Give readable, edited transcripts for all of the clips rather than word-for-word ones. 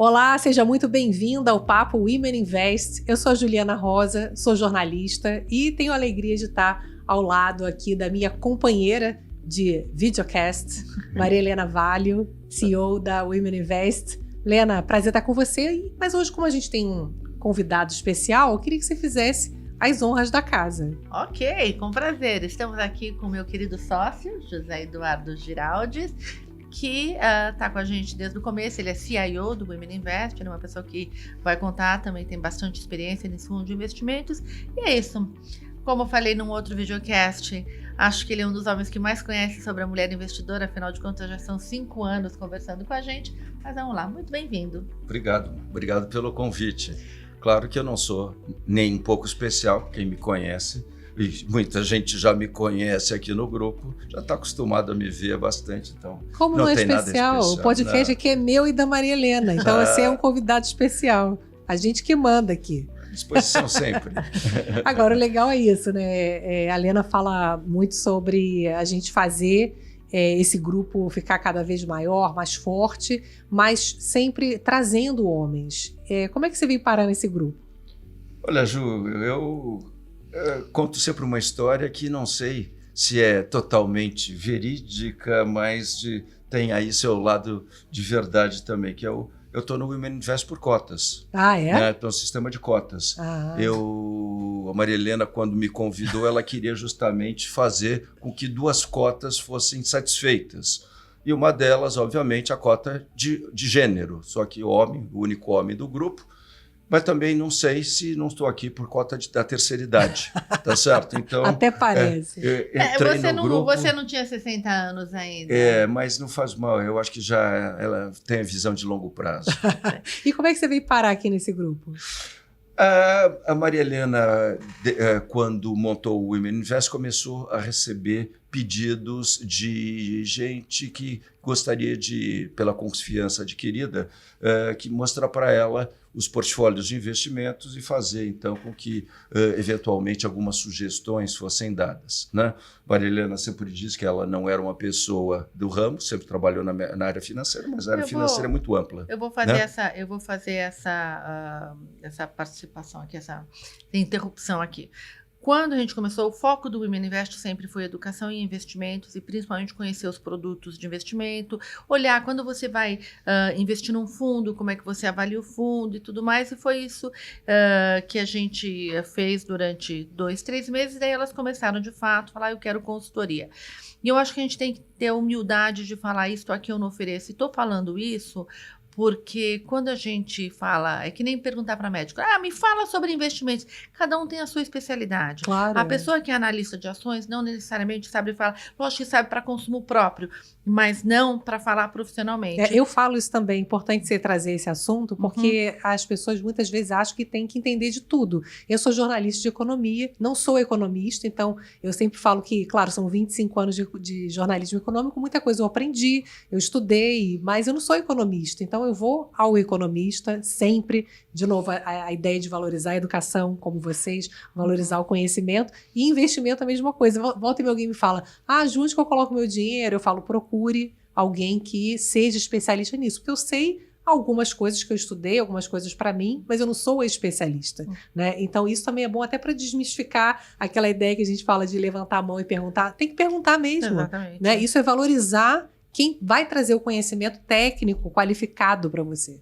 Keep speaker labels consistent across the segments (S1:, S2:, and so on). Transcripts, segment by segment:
S1: Olá, seja muito bem-vinda ao Papo Women Invest. Eu sou a Juliana Rosa, sou jornalista e tenho a alegria de estar ao lado aqui da minha companheira de videocast, Maria Helena Valio, CEO da Women Invest. Lena, prazer estar com você, mas hoje, como a gente tem um convidado especial, eu queria que você fizesse as honras da casa.
S2: Ok, com prazer. Estamos aqui com o meu querido sócio, José Eduardo Giraldes, que está com a gente desde o começo. Ele é CIO do Women Invest, ele é uma pessoa que vai contar, também tem bastante experiência nesse mundo de investimentos. E é isso. Como eu falei num outro videocast, acho que ele é um dos homens que mais conhece sobre a mulher investidora, afinal de contas já são 5 anos conversando com a gente. Mas vamos lá, muito bem-vindo.
S3: Obrigado pelo convite. Claro que eu não sou nem um pouco especial, quem me conhece, e muita gente já me conhece aqui no grupo, já está acostumado a me ver bastante, então
S1: como não é
S3: tem
S1: especial?
S3: Nada especial?
S1: O podcast aqui é meu e da Maria Helena, então você é um convidado especial, a gente que manda aqui.
S3: Disposição sempre.
S1: Agora, o legal é isso, né? A Lena fala muito sobre a gente fazer esse grupo ficar cada vez maior, mais forte, mas sempre trazendo homens. Como é que você veio parar nesse grupo?
S3: Olha, Ju, eu conto sempre uma história que não sei se é totalmente verídica, mas tem aí seu lado de verdade também, que é eu estou no Women Invest por cotas.
S1: Ah, é?
S3: Né? Então, sistema de cotas. A Maria Helena, quando me convidou, ela queria justamente fazer com que 2 cotas fossem satisfeitas. E uma delas, obviamente, a cota de gênero, só que o único homem do grupo. Mas também não sei se não estou aqui por cota da terceira idade, tá certo? Então,
S1: até parece.
S2: Você não tinha 60 anos ainda.
S3: Mas não faz mal, eu acho que já ela tem a visão de longo prazo.
S1: E como é que você veio parar aqui nesse grupo?
S3: A Maria Helena, quando montou o Women Invest, começou a receber pedidos de gente que gostaria de, pela confiança adquirida, que mostrar para ela os portfólios de investimentos e fazer, então, com que, eventualmente, algumas sugestões fossem dadas. Né? Maria Helena sempre diz que ela não era uma pessoa do ramo, sempre trabalhou na área financeira, mas a área financeira é muito ampla.
S2: Eu vou fazer essa participação aqui, essa interrupção aqui. Quando a gente começou, o foco do Women Invest sempre foi educação em investimentos e principalmente conhecer os produtos de investimento, olhar quando você vai investir num fundo, como é que você avalia o fundo e tudo mais, e foi isso que a gente fez durante 2, 3 meses, e daí elas começaram de fato a falar, eu quero consultoria. E eu acho que a gente tem que ter a humildade de falar, isso aqui eu não ofereço, e estou falando isso porque quando a gente fala, é que nem perguntar para médico, me fala sobre investimentos, cada um tem a sua especialidade.
S1: Claro.
S2: A pessoa que é analista de ações não necessariamente sabe falar, lógico que sabe para consumo próprio, mas não para falar profissionalmente.
S1: Eu falo isso também, é importante você trazer esse assunto, porque as pessoas muitas vezes acham que tem que entender de tudo. Eu sou jornalista de economia, não sou economista, então eu sempre falo que, claro, são 25 anos de jornalismo econômico, muita coisa eu aprendi, eu estudei, mas eu não sou economista, então eu vou ao economista sempre, de novo, a ideia de valorizar a educação, como vocês, valorizar o conhecimento, e investimento é a mesma coisa. Volta e alguém me fala, Ju, onde que eu coloco meu dinheiro? Eu falo, procure alguém que seja especialista nisso, porque eu sei algumas coisas que eu estudei, algumas coisas para mim, mas eu não sou especialista, né? Então isso também é bom até para desmistificar aquela ideia que a gente fala de levantar a mão e perguntar. Tem que perguntar mesmo.
S2: Exatamente.
S1: Né? Isso é valorizar quem vai trazer o conhecimento técnico qualificado para você.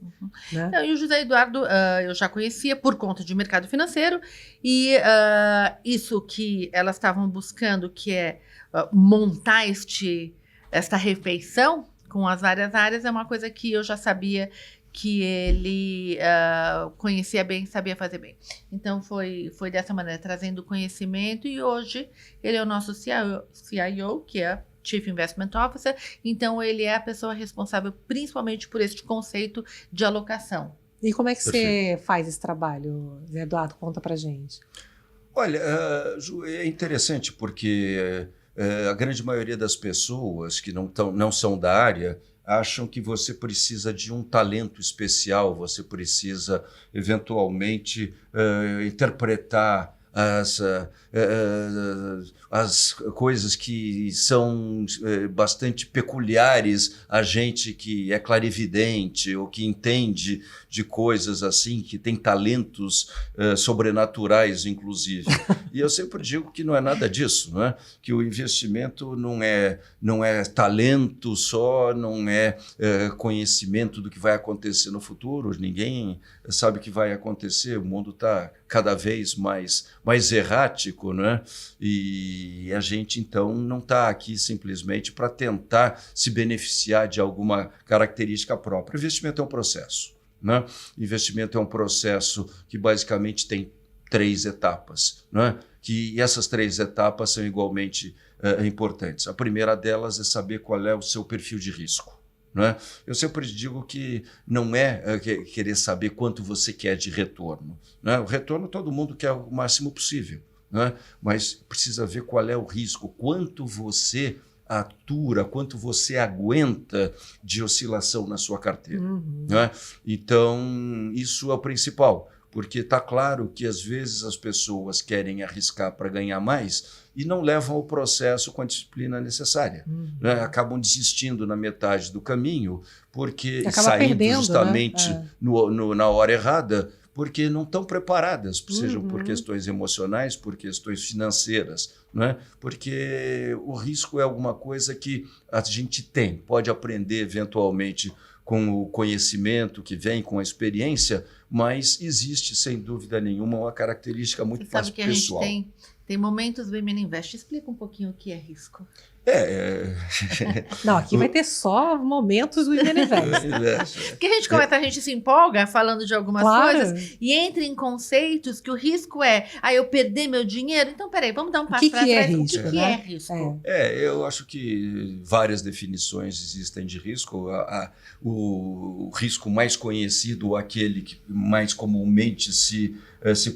S1: Né?
S2: E o José Eduardo eu já conhecia por conta de mercado financeiro, e isso que elas estavam buscando, que é montar esta refeição com as várias áreas, é uma coisa que eu já sabia que ele conhecia bem, sabia fazer bem. Então foi dessa maneira, trazendo conhecimento, e hoje ele é o nosso CIO, que é Chief Investment Officer, então ele é a pessoa responsável principalmente por este conceito de alocação.
S1: E como é que você faz esse trabalho, Zé Eduardo? Conta pra gente.
S3: Olha, Ju, é interessante porque a grande maioria das pessoas que não são da área acham que você precisa de um talento especial, você precisa eventualmente interpretar as coisas que são bastante peculiares a gente que é clarividente ou que entende de coisas assim, que tem talentos sobrenaturais, inclusive. E eu sempre digo que não é nada disso, não é? Que o investimento não é talento só, não é conhecimento do que vai acontecer no futuro. Ninguém sabe o que vai acontecer, o mundo está cada vez mais errático, né? E a gente, então, não está aqui simplesmente para tentar se beneficiar de alguma característica própria. O investimento é um processo, né? Investimento é um processo que basicamente tem 3 etapas, né? Que essas 3 etapas são igualmente importantes. A primeira delas é saber qual é o seu perfil de risco. Né? Eu sempre digo que não é querer saber quanto você quer de retorno. Né? O retorno todo mundo quer o máximo possível, né? Mas precisa ver qual é o risco, quanto você atura, quanto você aguenta de oscilação na sua carteira. Né? Então, isso é o principal, porque está claro que às vezes as pessoas querem arriscar para ganhar mais e não levam o processo com a disciplina necessária. Né? Acabam desistindo na metade do caminho, porque saindo perdendo, justamente, né? Na hora errada, porque não estão preparadas, seja por questões emocionais, por questões financeiras. Né? Porque o risco é alguma coisa que a gente tem, pode aprender eventualmente com o conhecimento que vem, com a experiência, mas existe, sem dúvida nenhuma, uma característica muito mais pessoal.
S2: Você sabe que a gente tem momentos do Women Invest. Explica um pouquinho o que é risco.
S1: Não, aqui vai ter só momentos do Women Invest.
S2: Porque a gente começa, a gente se empolga falando de algumas coisas e entra em conceitos que o risco eu perder meu dinheiro. Então, peraí, vamos dar um passo para trás. O que é risco?
S3: Eu acho que várias definições existem de risco. O risco mais conhecido, aquele que mais comumente se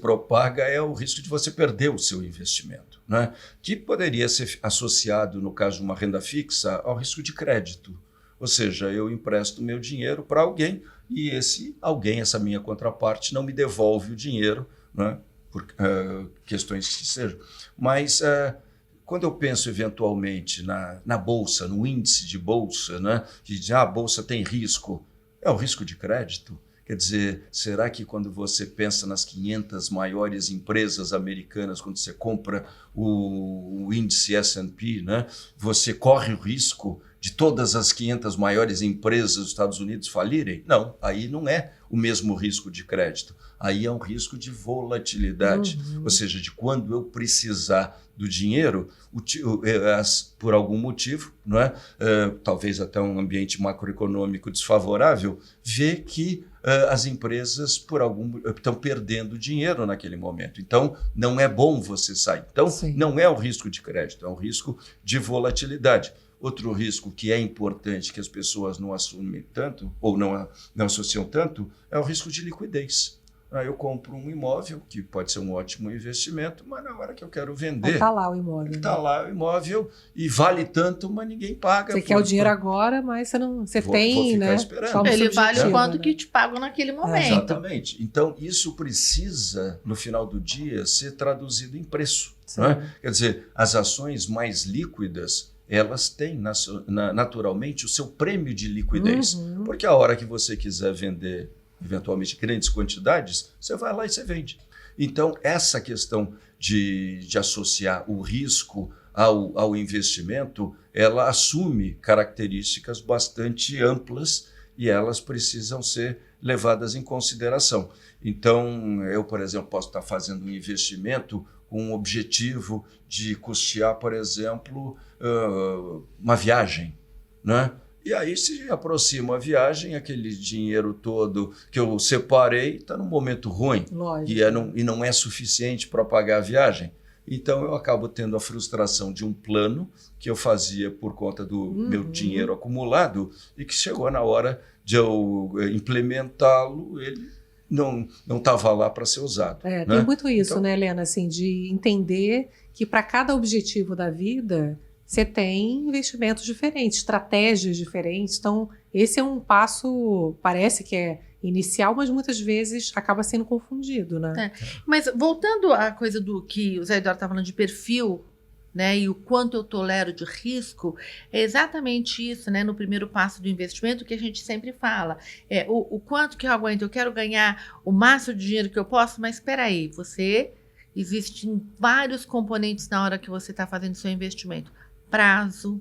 S3: propaga, é o risco de você perder o seu investimento, né? Que poderia ser associado, no caso de uma renda fixa, ao risco de crédito. Ou seja, eu empresto meu dinheiro para alguém e esse alguém, essa minha contraparte, não me devolve o dinheiro, né? Por questões que sejam. Mas quando eu penso eventualmente na bolsa, no índice de bolsa, né? Que diz, a bolsa tem risco, é o risco de crédito. Quer dizer, será que quando você pensa nas 500 maiores empresas americanas, quando você compra o índice S&P, né, você corre o risco de todas as 500 maiores empresas dos Estados Unidos falirem? Não, aí não é o mesmo risco de crédito. Aí é um risco de volatilidade, ou seja, de quando eu precisar do dinheiro, por algum motivo, não é? Talvez até um ambiente macroeconômico desfavorável, ver que as empresas estão perdendo dinheiro naquele momento. Então, não é bom você sair. Então, não é o risco de crédito, é um risco de volatilidade. Outro risco que é importante, que as pessoas não assumem tanto, ou não associam tanto, é o risco de liquidez. Eu compro um imóvel, que pode ser um ótimo investimento, mas na hora que eu quero vender...
S1: Está lá o imóvel.
S3: Está lá o imóvel e vale tanto, mas ninguém paga.
S1: Você quer o dinheiro agora, mas você não... Você tem,
S3: vou ficar
S1: né?
S3: esperando.
S2: Ele vale o quanto que te pagam naquele momento.
S3: Exatamente. Então, isso precisa, no final do dia, ser traduzido em preço. Né? Quer dizer, as ações mais líquidas, elas têm naturalmente o seu prêmio de liquidez. Porque a hora que você quiser vender eventualmente grandes quantidades, você vai lá e você vende. Então, essa questão de associar o risco ao investimento, ela assume características bastante amplas e elas precisam ser levadas em consideração. Então, eu, por exemplo, posso estar fazendo um investimento com o objetivo de custear, por exemplo, uma viagem, né? E aí se aproxima a viagem, aquele dinheiro todo que eu separei está num momento ruim e não é suficiente para pagar a viagem. Então eu acabo tendo a frustração de um plano que eu fazia por conta do meu dinheiro acumulado e que chegou na hora de eu implementá-lo, ele não estava lá para ser usado.
S1: Né? Tem muito isso, então, né, Helena, assim, de entender que para cada objetivo da vida você tem investimentos diferentes, estratégias diferentes. Então, esse é um passo, parece que é inicial, mas muitas vezes acaba sendo confundido, né?
S2: Mas voltando à coisa do que o Zé Eduardo está falando de perfil, né, e o quanto eu tolero de risco, é exatamente isso, né, no primeiro passo do investimento que a gente sempre fala. O quanto que eu aguento, eu quero ganhar o máximo de dinheiro que eu posso, mas espera aí, existem vários componentes na hora que você está fazendo seu investimento. Prazo,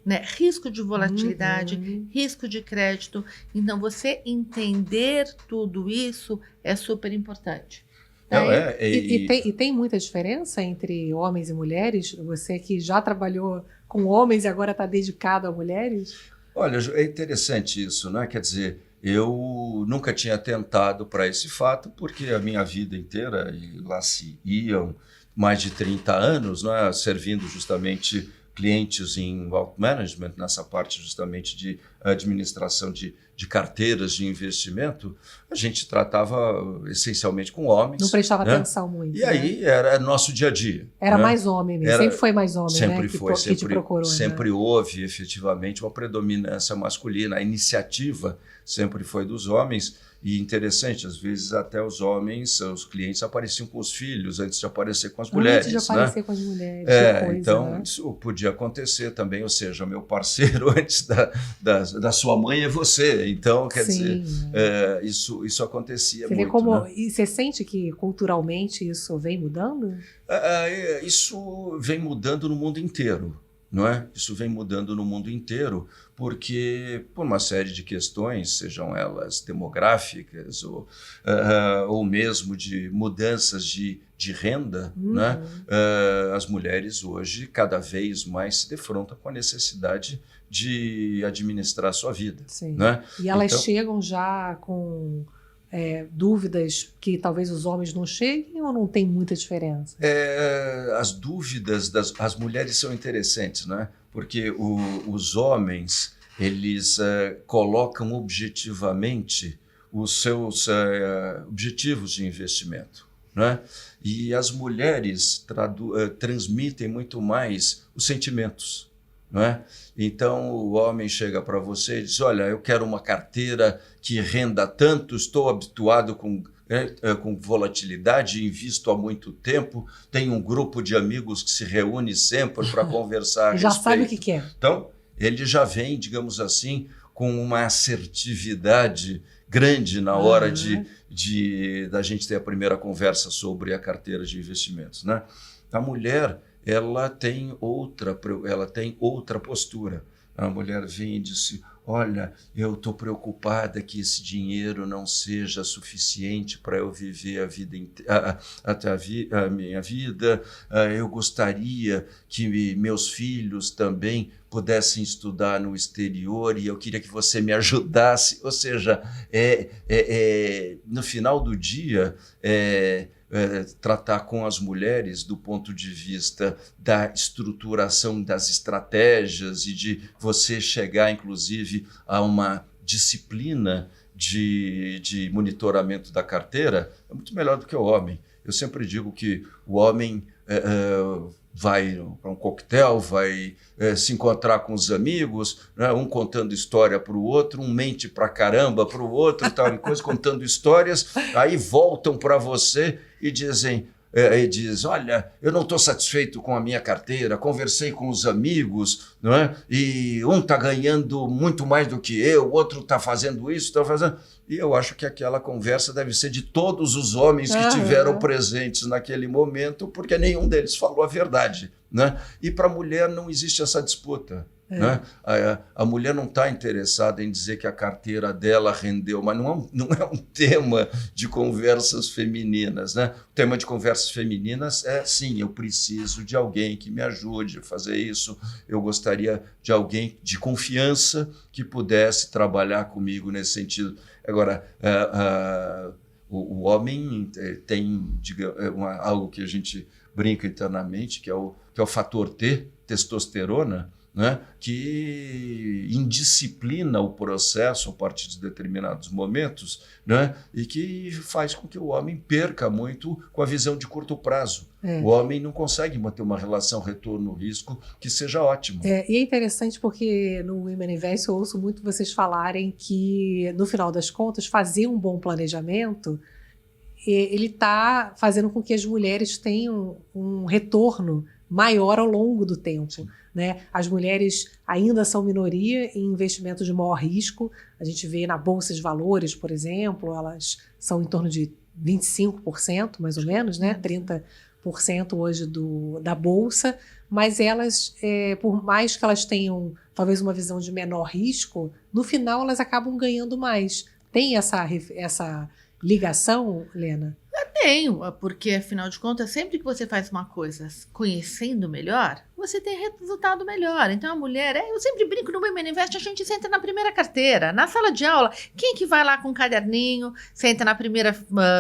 S2: né, risco de volatilidade, risco de crédito. Então, você entender tudo isso é super importante.
S3: Não,
S1: E tem muita diferença entre homens e mulheres? Você que já trabalhou com homens e agora está dedicado a mulheres?
S3: Olha, é interessante isso, né? Quer dizer, eu nunca tinha atentado para esse fato, porque a minha vida inteira, e lá se iam mais de 30 anos, né, servindo justamente clientes em wealth management, nessa parte justamente de administração de carteiras de investimento, a gente tratava essencialmente com homens.
S1: Não prestava atenção muito.
S3: E aí era nosso dia a dia.
S1: Era mais homem mesmo, sempre foi mais homem,
S3: sempre
S1: né?
S3: Foi,
S1: que te procurou.
S3: Sempre houve efetivamente uma predominância masculina. A iniciativa sempre foi dos homens. E interessante, às vezes até os homens, os clientes apareciam com os filhos antes de aparecer com as mulheres.
S1: Antes de aparecer com as mulheres.
S3: Então,
S1: né?
S3: Isso podia acontecer também, ou seja, meu parceiro antes da sua mãe é você. Então, quer dizer, isso acontecia
S1: você
S3: muito.
S1: Vê como,
S3: né?
S1: E você sente que culturalmente isso vem mudando?
S3: Isso vem mudando no mundo inteiro. Não é? Isso vem mudando no mundo inteiro, porque por uma série de questões, sejam elas demográficas ou mesmo de mudanças de renda, né? As mulheres hoje cada vez mais se defrontam com a necessidade de administrar a sua vida.
S1: Sim.
S3: Né?
S1: E elas chegam já com dúvidas que talvez os homens não cheguem ou não tem muita diferença?
S3: As dúvidas das mulheres são interessantes, né? Porque os homens, eles colocam objetivamente os seus objetivos de investimento, né? E as mulheres transmitem muito mais os sentimentos. Não é? Então o homem chega para você e diz: olha, eu quero uma carteira que renda tanto, estou habituado com volatilidade, invisto há muito tempo, tenho um grupo de amigos que se reúne sempre para conversar a
S1: já
S3: respeito.
S1: Sabe o que quer.
S3: Então ele já vem, digamos assim, com uma assertividade grande na hora da gente ter a primeira conversa sobre a carteira de investimentos, né? A mulher, ela tem outra postura. A mulher vem e diz: olha, eu estou preocupada que esse dinheiro não seja suficiente para eu viver a minha vida. Eu gostaria que meus filhos também pudessem estudar no exterior e eu queria que você me ajudasse. Ou seja, no final do dia, tratar com as mulheres do ponto de vista da estruturação das estratégias e de você chegar, inclusive, a uma disciplina de monitoramento da carteira é muito melhor do que o homem. Eu sempre digo que o homem vai para um coquetel, vai se encontrar com os amigos, né? Um contando história para o outro, um mente para caramba para o outro, tal, coisa, contando histórias, aí voltam para você e dizem, olha, eu não estou satisfeito com a minha carteira, conversei com os amigos, não é? E um está ganhando muito mais do que eu, o outro está fazendo isso, está fazendo... E eu acho que aquela conversa deve ser de todos os homens que tiveram presentes naquele momento, porque nenhum deles falou a verdade, né? E para a mulher não existe essa disputa. Né? A mulher não está interessada em dizer que a carteira dela rendeu, mas não é um tema de conversas femininas. Né? O tema de conversas femininas é, sim, eu preciso de alguém que me ajude a fazer isso, eu gostaria de alguém de confiança que pudesse trabalhar comigo nesse sentido. Agora, o homem tem algo que a gente brinca internamente, que é o fator T, testosterona, né, que indisciplina o processo a partir de determinados momentos, né, e que faz com que o homem perca muito com a visão de curto prazo. O homem não consegue manter uma relação retorno-risco que seja ótima.
S1: E é interessante porque no Women Invest eu ouço muito vocês falarem que, no final das contas, fazer um bom planejamento, ele está fazendo com que as mulheres tenham um retorno maior ao longo do tempo. Né? As mulheres ainda são minoria em investimentos de maior risco. A gente vê na Bolsa de Valores, por exemplo, elas são em torno de 25%, mais ou menos, né? 30% hoje da Bolsa, mas elas, por mais que elas tenham talvez uma visão de menor risco, no final elas acabam ganhando mais. Tem essa ligação, Lena?
S2: Tenho, porque afinal de contas, sempre que você faz uma coisa conhecendo melhor, você tem resultado melhor. Então a mulher, eu sempre brinco no Women Invest, a gente senta na primeira carteira, na sala de aula. Quem que vai lá com um caderninho, senta na primeira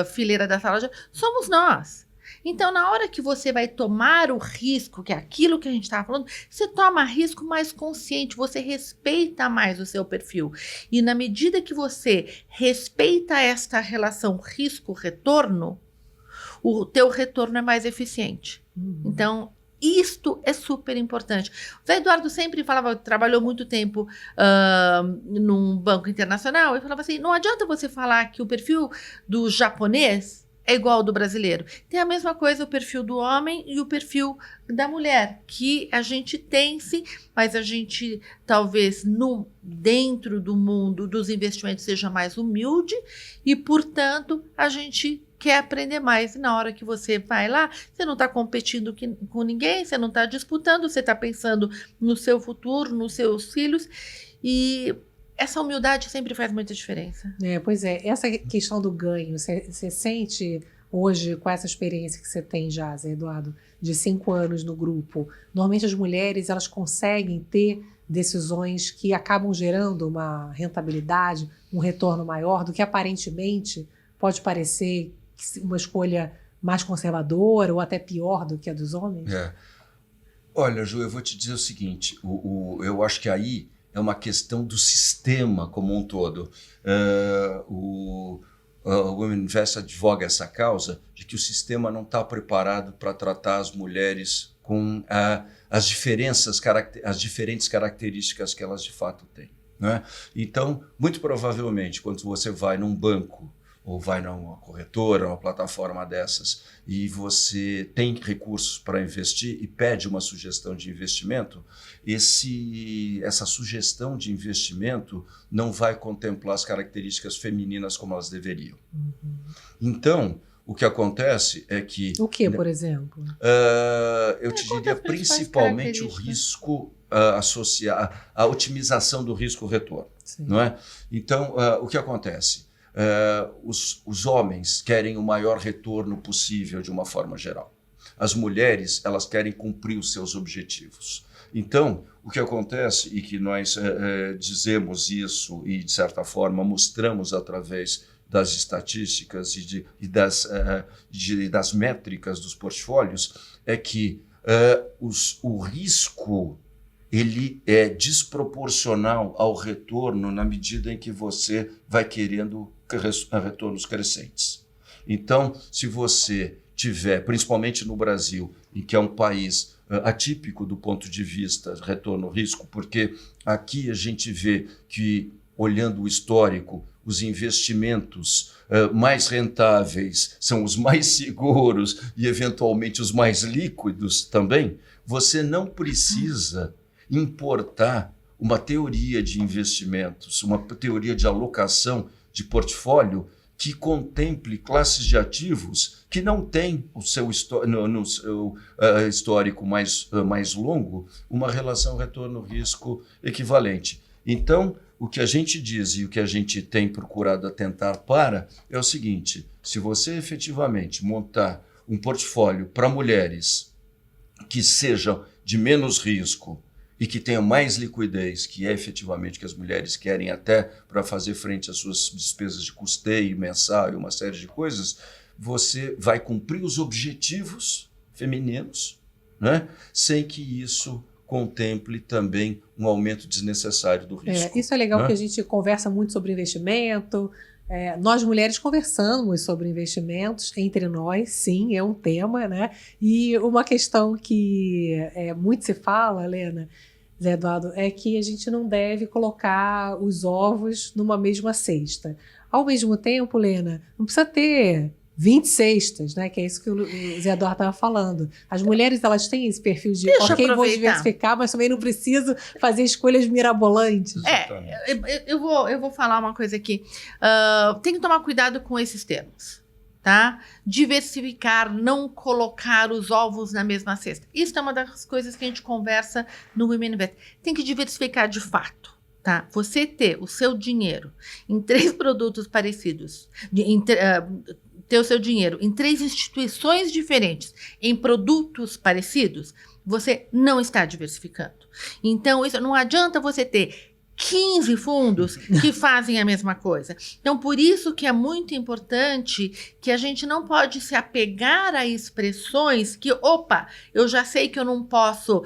S2: fileira da sala de aula? Somos nós. Então, na hora que você vai tomar o risco, que é aquilo que a gente estava falando, você toma risco mais consciente, você respeita mais o seu perfil. E na medida que você respeita esta relação risco-retorno, o teu retorno é mais eficiente. Então, isto é super importante. O Zé Eduardo sempre falava, trabalhou muito tempo num banco internacional, e falava assim, não adianta você falar que o perfil do japonês é igual ao do brasileiro. Tem a mesma coisa o perfil do homem e o perfil da mulher, que a gente tem sim, mas a gente talvez dentro do mundo dos investimentos seja mais humilde e, portanto, a gente quer aprender mais. E na hora que você vai lá, você não está competindo com ninguém, você não está disputando, você está pensando no seu futuro, nos seus filhos, e essa humildade sempre faz muita diferença.
S1: Pois é, essa questão do ganho, você sente hoje, com essa experiência que você tem já, Zé Eduardo, de 5 anos no grupo, normalmente as mulheres elas conseguem ter decisões que acabam gerando uma rentabilidade, um retorno maior do que aparentemente pode parecer uma escolha mais conservadora ou até pior do que a dos homens?
S3: Olha, Ju, eu vou te dizer o seguinte, eu acho que aí é uma questão do sistema como um todo. O Women Invest advoga essa causa de que o sistema não está preparado para tratar as mulheres com as diferentes características que elas de fato têm. Né? Então, muito provavelmente, quando você vai num banco ou vai numa corretora, uma plataforma dessas, e você tem recursos para investir e pede uma sugestão de investimento, essa sugestão de investimento não vai contemplar as características femininas como elas deveriam. Então, o que acontece é que...
S1: O que, por exemplo?
S3: Eu te diria principalmente o risco associado à otimização do risco-retorno. Não é? Então, o que acontece? Os homens querem o maior retorno possível de uma forma geral. As mulheres, elas querem cumprir os seus objetivos. Então, o que acontece, e que nós dizemos isso e, de certa forma, mostramos através das estatísticas e das métricas dos portfólios, é que o risco ele é desproporcional ao retorno na medida em que você vai querendo retornos crescentes. Então, se você tiver, principalmente no Brasil, em que é um país atípico do ponto de vista retorno-risco, porque aqui a gente vê que, olhando o histórico, os investimentos mais rentáveis são os mais seguros e, eventualmente, os mais líquidos também, você não precisa importar uma teoria de investimentos, uma teoria de alocação de portfólio que contemple classes de ativos que não têm no seu histórico mais longo uma relação retorno-risco equivalente. Então, o que a gente diz e o que a gente tem procurado atentar é o seguinte: se você efetivamente montar um portfólio para mulheres que sejam de menos risco e que tenha mais liquidez, que é efetivamente que as mulheres querem até para fazer frente às suas despesas de custeio mensal e uma série de coisas, você vai cumprir os objetivos femininos, né? Sem que isso contemple também um aumento desnecessário do risco.
S1: Isso é legal,
S3: né?
S1: porque a gente conversa muito sobre investimento. Nós mulheres conversamos sobre investimentos entre nós, sim, é um tema, né? E uma questão que muito se fala, Helena, Zé Eduardo, é que a gente não deve colocar os ovos numa mesma cesta. Ao mesmo tempo, Helena, não precisa ter 20 cestas, né? Que é isso que o Zé Eduardo estava falando. As mulheres, elas têm esse perfil de, ok, vou diversificar, mas também não preciso fazer escolhas mirabolantes.
S2: Eu vou falar uma coisa aqui. Tem que tomar cuidado com esses termos, tá? Diversificar, não colocar os ovos na mesma cesta. Isso é uma das coisas que a gente conversa no Women Invest. Tem que diversificar de fato. Tá? Você ter o seu dinheiro em 3 produtos parecidos, ter o seu dinheiro em 3 instituições diferentes, em produtos parecidos, você não está diversificando. Então, isso não adianta você ter 15 fundos que fazem a mesma coisa. Então, por isso que é muito importante que a gente não pode se apegar a expressões que, eu já sei que eu não posso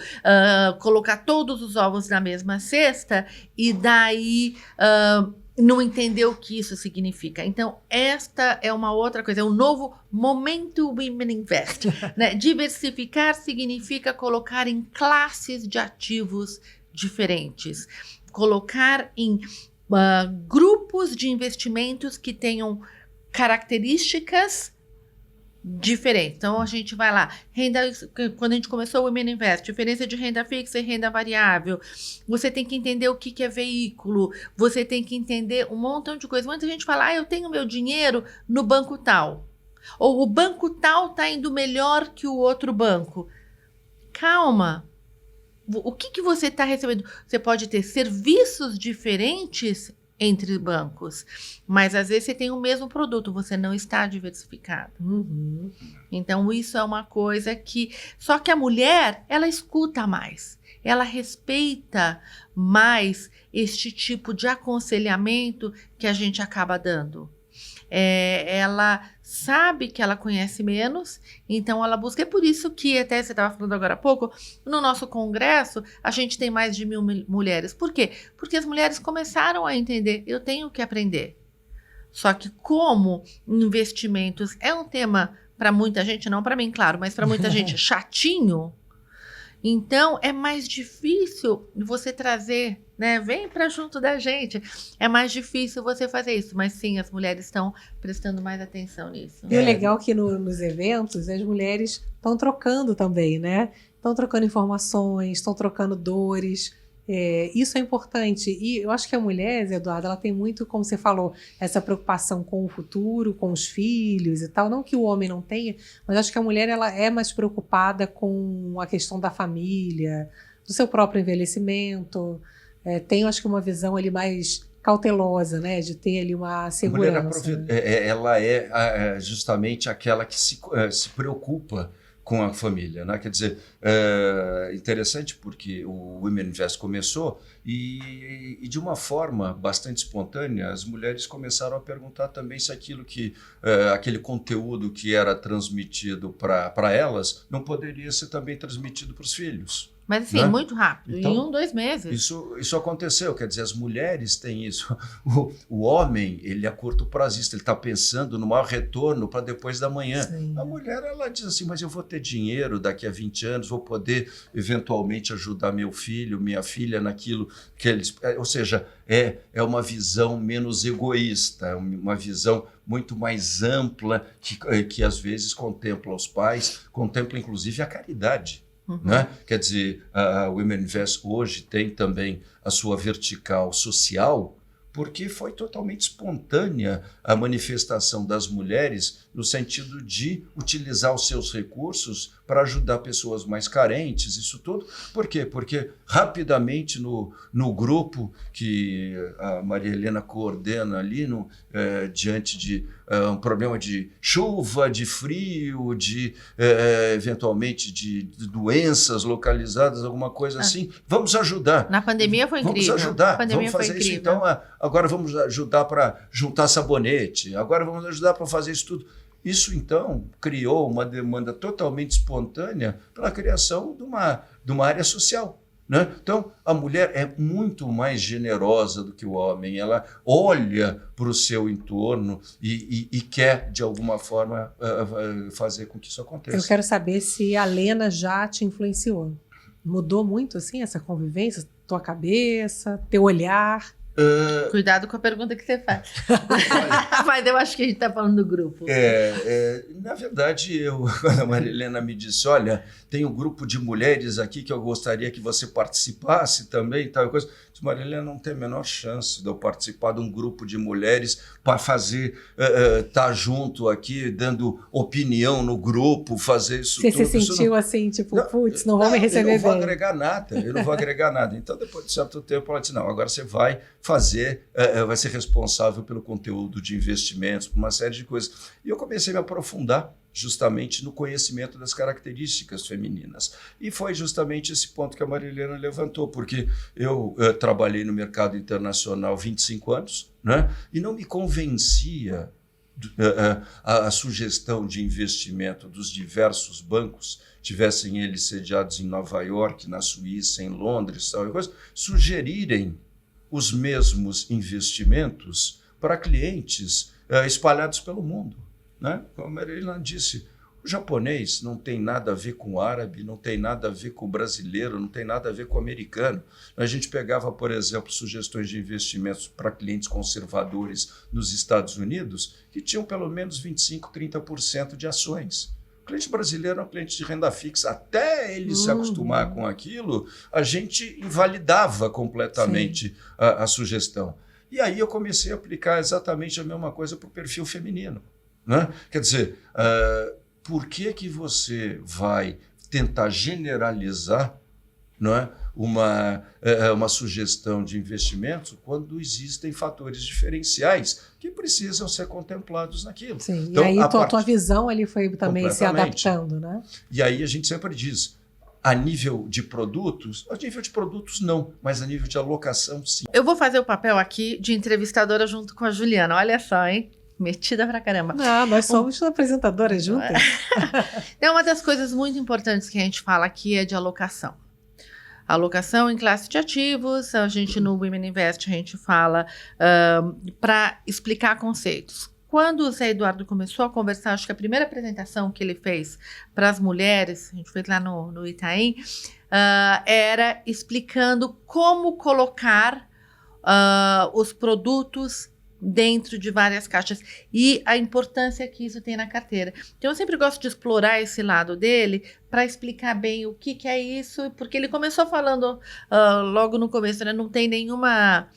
S2: colocar todos os ovos na mesma cesta e daí não entender o que isso significa. Então, esta é uma outra coisa, é um novo momento Women Invest. Né? Diversificar significa colocar em classes de ativos diferentes. Colocar em grupos de investimentos que tenham características diferentes. Então, a gente vai lá, quando a gente começou o Women Invest, diferença de renda fixa e renda variável, você tem que entender o que é veículo, você tem que entender um montão de coisas. Muita gente fala, eu tenho meu dinheiro no banco tal, ou o banco tal está indo melhor que o outro banco. Calma. O que você está recebendo? Você pode ter serviços diferentes entre bancos, mas às vezes você tem o mesmo produto, você não está diversificado.
S1: Uhum.
S2: Então, isso é uma coisa que... Só que a mulher, ela escuta mais, ela respeita mais este tipo de aconselhamento que a gente acaba dando. Ela sabe que ela conhece menos, então ela busca. É por isso que, até você estava falando agora há pouco, no nosso congresso, a gente tem mais de 1.000 mulheres. Por quê? Porque as mulheres começaram a entender, eu tenho que aprender. Só que como investimentos é um tema para muita gente, não para mim, claro, mas para muita gente chatinho, então é mais difícil você trazer, né? Vem para junto da gente. É mais difícil você fazer isso, mas sim, as mulheres estão prestando mais atenção nisso.
S1: E o legal é que nos eventos as mulheres estão trocando também, né? Estão trocando informações, estão trocando dores. Isso é importante. E eu acho que a mulher, Zé Eduardo, ela tem muito, como você falou, essa preocupação com o futuro, com os filhos e tal. Não que o homem não tenha, mas acho que a mulher ela é mais preocupada com a questão da família, do seu próprio envelhecimento. Tem, acho que, uma visão ali mais cautelosa, né? De ter ali uma segurança.
S3: Ela é justamente aquela que se preocupa com a família, né? Quer dizer, interessante porque o Women Invest começou e de uma forma bastante espontânea, as mulheres começaram a perguntar também se aquele conteúdo que era transmitido para elas não poderia ser também transmitido para os filhos.
S2: Mas assim,
S3: né?
S2: Muito rápido,
S3: então,
S2: em 2 meses.
S3: Isso aconteceu, quer dizer, as mulheres têm isso. O homem, ele é curto prazista, ele está pensando no maior retorno para depois da manhã.
S1: Sim.
S3: A mulher, ela diz assim, mas eu vou ter dinheiro daqui a 20 anos, vou poder eventualmente ajudar meu filho, minha filha naquilo que eles... Ou seja, é uma visão menos egoísta, uma visão muito mais ampla que às vezes contempla os pais, contempla inclusive a caridade.
S2: Uhum.
S3: Né? Quer dizer, a Women Invest hoje tem também a sua vertical social, porque foi totalmente espontânea a manifestação das mulheres no sentido de utilizar os seus recursos para ajudar pessoas mais carentes, isso tudo. Por quê? Porque rapidamente no grupo que a Maria Helena coordena ali, diante de um problema de chuva, de frio, de eventualmente de doenças localizadas, alguma coisa assim, vamos ajudar.
S2: Na pandemia foi incrível.
S3: Vamos ajudar,
S2: Pandemia
S3: vamos fazer isso. Então, agora vamos ajudar para juntar sabonete, agora vamos ajudar para fazer isso tudo. Isso, então, criou uma demanda totalmente espontânea pela criação de uma área social. Né? Então, a mulher é muito mais generosa do que o homem. Ela olha para o seu entorno e quer, de alguma forma, fazer com que isso aconteça.
S1: Eu quero saber se a Lena já te influenciou. Mudou muito, assim, essa convivência? Tua cabeça, teu olhar?
S2: Cuidado com a pergunta que você faz. Mas eu acho que a gente está falando do grupo.
S3: Na verdade, quando a Maria Helena me disse, olha, tem um grupo de mulheres aqui que eu gostaria que você participasse também e tal coisa. Eu disse, Maria Helena, não tem a menor chance de eu participar de um grupo de mulheres para fazer, estar junto aqui, dando opinião no grupo, fazer isso
S1: Você
S3: tudo.
S1: se sentiu assim, tipo, putz, não vão me receber bem.
S3: Eu não vou agregar nada, eu não vou agregar nada. Então, depois de certo tempo, ela disse, não, agora você vai ser responsável pelo conteúdo de investimentos, por uma série de coisas. E eu comecei a me aprofundar justamente no conhecimento das características femininas. E foi justamente esse ponto que a Maria Helena levantou, porque eu trabalhei no mercado internacional 25 anos, né? E não me convencia a sugestão de investimento dos diversos bancos, tivessem eles sediados em Nova York, na Suíça, em Londres, tal coisa, sugerirem os mesmos investimentos para clientes espalhados pelo mundo. Né? Como a Maria Helena disse, o japonês não tem nada a ver com o árabe, não tem nada a ver com o brasileiro, não tem nada a ver com o americano. A gente pegava, por exemplo, sugestões de investimentos para clientes conservadores nos Estados Unidos que tinham pelo menos 25%, 30% de ações. O cliente brasileiro é um cliente de renda fixa. Até ele se acostumar com aquilo, a gente invalidava completamente a sugestão. E aí eu comecei a aplicar exatamente a mesma coisa para o perfil feminino. Né? Quer dizer, por que você vai tentar generalizar, não é, uma sugestão de investimentos quando existem fatores diferenciais que precisam ser contemplados naquilo?
S1: Sim,
S3: então,
S1: e aí tua visão ali foi também se adaptando, né?
S3: E aí a gente sempre diz, a nível de produtos não, mas a nível de alocação, sim.
S2: Eu vou fazer o papel aqui de entrevistadora junto com a Juliana, olha só, hein? Metida pra caramba.
S1: Não, nós somos apresentadoras juntas.
S2: Então, uma das coisas muito importantes que a gente fala aqui é de alocação. Alocação em classe de ativos, a gente no Women Invest, a gente fala para explicar conceitos. Quando o Zé Eduardo começou a conversar, acho que a primeira apresentação que ele fez para as mulheres, a gente fez lá no Itaim, era explicando como colocar os produtos dentro de várias caixas e a importância que isso tem na carteira. Então eu sempre gosto de explorar esse lado dele para explicar bem o que é isso, porque ele começou falando logo no começo, né? Não tem nenhuma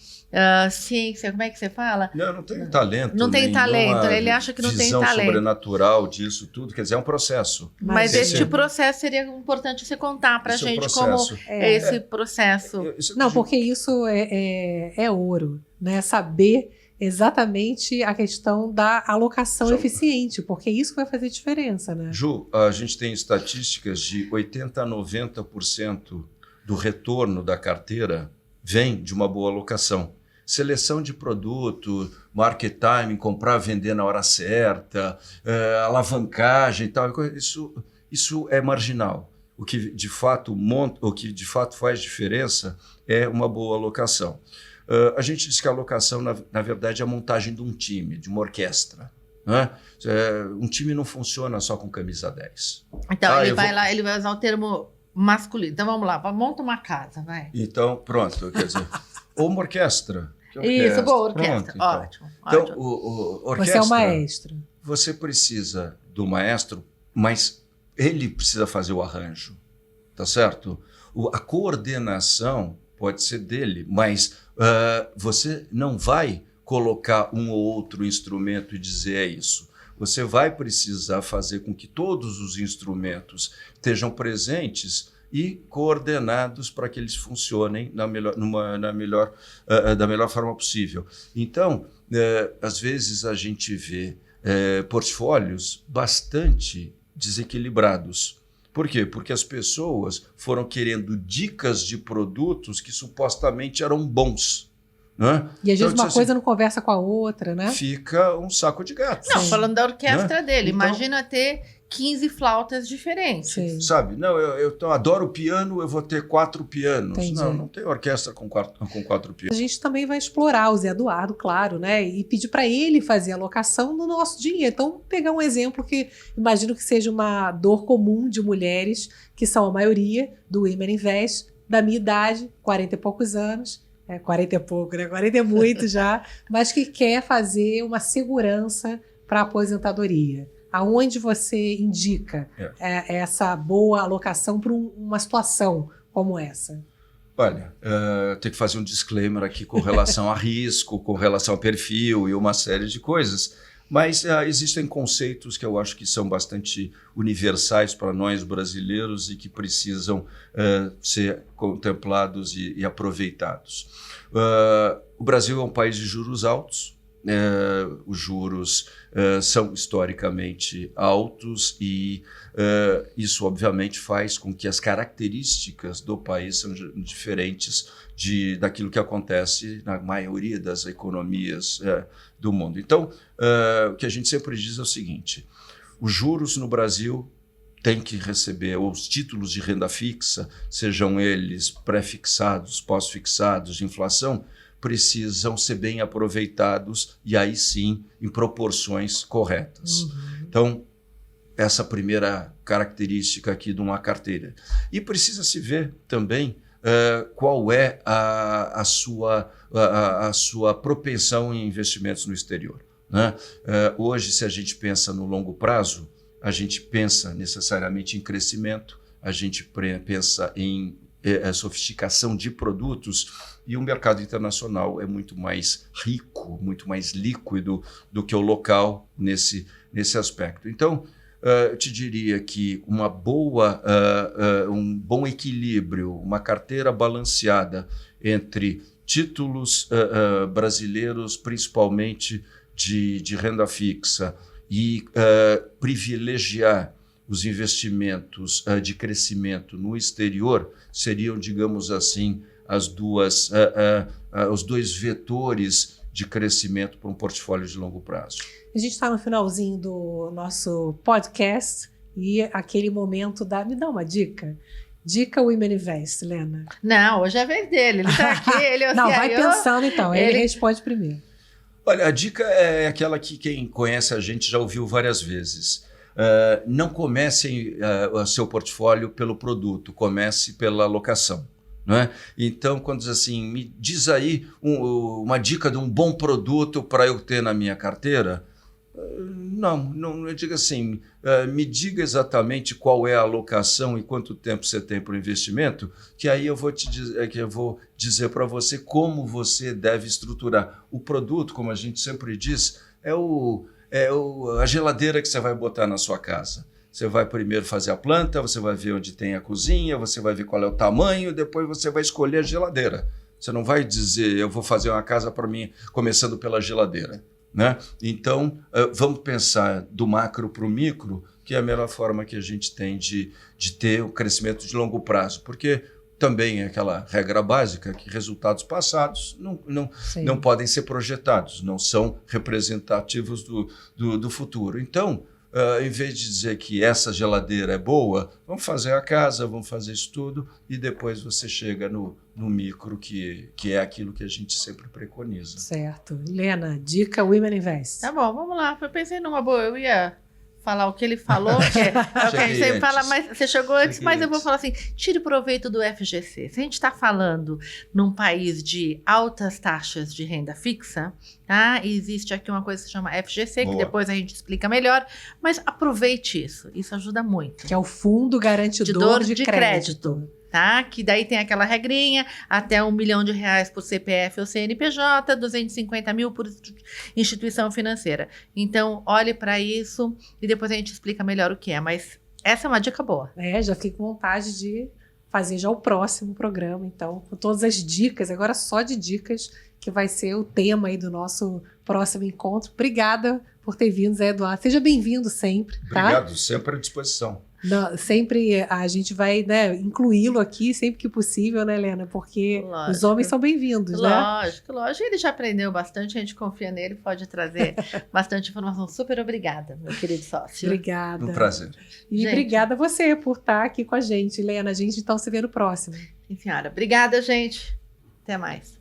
S2: ciência, como é que você fala?
S3: Não tem talento.
S2: Não tem talento, ele acha que não tem talento.
S3: Visão sobrenatural disso tudo, quer dizer, é um processo.
S2: Mas este processo seria importante você contar para a gente como é esse processo.
S1: Não, porque isso é ouro, né? Saber exatamente a questão da alocação eficiente, porque é isso que vai fazer diferença, né?
S3: Ju, a gente tem estatísticas de 80% a 90% do retorno da carteira vem de uma boa alocação. Seleção de produto, market timing, comprar, vender na hora certa, alavancagem e tal, isso é marginal. O que de fato faz diferença é uma boa alocação. A gente diz que a alocação, na verdade, é a montagem de um time, de uma orquestra. Né? Um time não funciona só com camisa 10.
S2: Então, ele vai usar o termo masculino. Então, vamos lá, monta uma casa, vai.
S3: Então, pronto, quer dizer, ou uma orquestra.
S2: Isso, boa, orquestra. Pronto, ótimo.
S3: Então,
S2: ótimo.
S3: Orquestra,
S1: você é o maestro.
S3: Você precisa do maestro, mas ele precisa fazer o arranjo, tá certo? A coordenação pode ser dele, mas você não vai colocar um ou outro instrumento e dizer é isso. Você vai precisar fazer com que todos os instrumentos estejam presentes e coordenados para que eles funcionem da melhor forma possível. Então, às vezes a gente vê portfólios bastante desequilibrados. Por quê? Porque as pessoas foram querendo dicas de produtos que supostamente eram bons. Né?
S1: E às vezes uma coisa não conversa com a outra, né?
S3: Fica um saco de gato.
S2: Não, falando da orquestra dele,
S3: então,
S2: imagina ter 15 flautas diferentes.
S1: Sim.
S3: Sabe? Não, eu adoro piano, eu vou ter 4 pianos.
S1: Entendi.
S3: Não tem orquestra com 4
S1: A
S3: pianos.
S1: gente também vai explorar o Zé Eduardo, claro, né? E pedir para ele fazer a alocação do nosso dinheiro. Então, pegar um exemplo que imagino que seja uma dor comum de mulheres, que são a maioria do Women Invest, da minha idade, 40 e poucos anos. 40 é pouco, né? 40 é muito já, mas que quer fazer uma segurança para a aposentadoria. Aonde você indica essa boa alocação para uma situação como essa?
S3: Olha, eu tenho que fazer um disclaimer aqui com relação a risco, com relação a perfil e uma série de coisas, mas existem conceitos que eu acho que são bastante universais para nós brasileiros e que precisam ser contemplados e aproveitados. O Brasil é um país de juros altos. Os juros são historicamente altos e isso obviamente faz com que as características do país sejam diferentes daquilo que acontece na maioria das economias do mundo. Então, o que a gente sempre diz é o seguinte: os juros no Brasil têm que receber, ou os títulos de renda fixa, sejam eles pré-fixados, pós-fixados, de inflação, precisam ser bem aproveitados e aí sim em proporções corretas. Então, essa primeira característica aqui de uma carteira. E precisa se ver também qual é a sua propensão em investimentos no exterior, né? Hoje, se a gente pensa no longo prazo, a gente pensa necessariamente em crescimento, a gente pensa em sofisticação de produtos, e o mercado internacional é muito mais rico, muito mais líquido do que o local nesse aspecto. Então, eu te diria que um bom equilíbrio, uma carteira balanceada entre títulos brasileiros, principalmente de renda fixa, e privilegiar os investimentos de crescimento no exterior seriam, digamos assim, os dois vetores de crescimento para um portfólio de longo prazo.
S1: A gente está no finalzinho do nosso podcast e aquele momento me dá uma dica. Dica Women Invest, Lena.
S2: Não, hoje é a vez dele. Ele está aqui, ele é o
S1: Não,
S2: CIO.
S1: vai pensando então, ele responde primeiro.
S3: Olha, a dica é aquela que quem conhece a gente já ouviu várias vezes. Não comece o seu portfólio pelo produto, comece pela alocação. Não é? Então, quando diz assim, me diz aí uma dica de um bom produto para eu ter na minha carteira, não eu digo assim, me diga exatamente qual é a alocação e quanto tempo você tem para o investimento, que aí eu vou dizer para você como você deve estruturar. O produto, como a gente sempre diz, a geladeira que você vai botar na sua casa. Você vai primeiro fazer a planta, você vai ver onde tem a cozinha, você vai ver qual é o tamanho, depois você vai escolher a geladeira. Você não vai dizer, eu vou fazer uma casa para mim, começando pela geladeira, né? Então, vamos pensar do macro para o micro, que é a melhor forma que a gente tem de ter o crescimento de longo prazo, porque também é aquela regra básica que resultados passados não podem ser projetados, não são representativos do futuro. Então, em vez de dizer que essa geladeira é boa, vamos fazer a casa, vamos fazer isso tudo e depois você chega no micro, que é aquilo que a gente sempre preconiza.
S1: Certo. Lena, dica Women Invest.
S2: Tá bom, vamos lá. Eu pensei numa boa, eu ia falar o que ele falou, que é o que a gente sempre fala, mas você chegou antes, mas eu vou falar assim, tire proveito do FGC. Se a gente está falando num país de altas taxas de renda fixa, tá? E existe aqui uma coisa que se chama FGC, que depois a gente explica melhor, mas aproveite isso ajuda muito.
S1: Que é o Fundo Garantidor de Crédito.
S2: Tá? Que daí tem aquela regrinha, até R$1 milhão por CPF ou CNPJ, 250 mil por instituição financeira. Então, olhe para isso e depois a gente explica melhor o que é. Mas essa é uma dica boa.
S1: Já fiquei com vontade de fazer já o próximo programa, então, com todas as dicas, agora só de dicas, que vai ser o tema aí do nosso próximo encontro. Obrigada por ter vindo, Zé Eduardo. Seja bem-vindo sempre, tá?
S3: Obrigado, sempre à disposição.
S1: Sempre a gente vai, né, incluí-lo aqui sempre que possível, né, Helena? Porque
S2: Lógico.
S1: os homens são bem-vindos, né?
S2: Lógico, lógico. Ele já aprendeu bastante, a gente confia nele, pode trazer bastante informação. Super obrigada, meu querido sócio.
S1: Obrigada.
S3: Um prazer.
S1: E
S2: Gente.
S1: obrigada a você por estar aqui com a gente, Helena. A gente então se vê no próximo.
S2: Sim, senhora. Obrigada, gente. Até mais.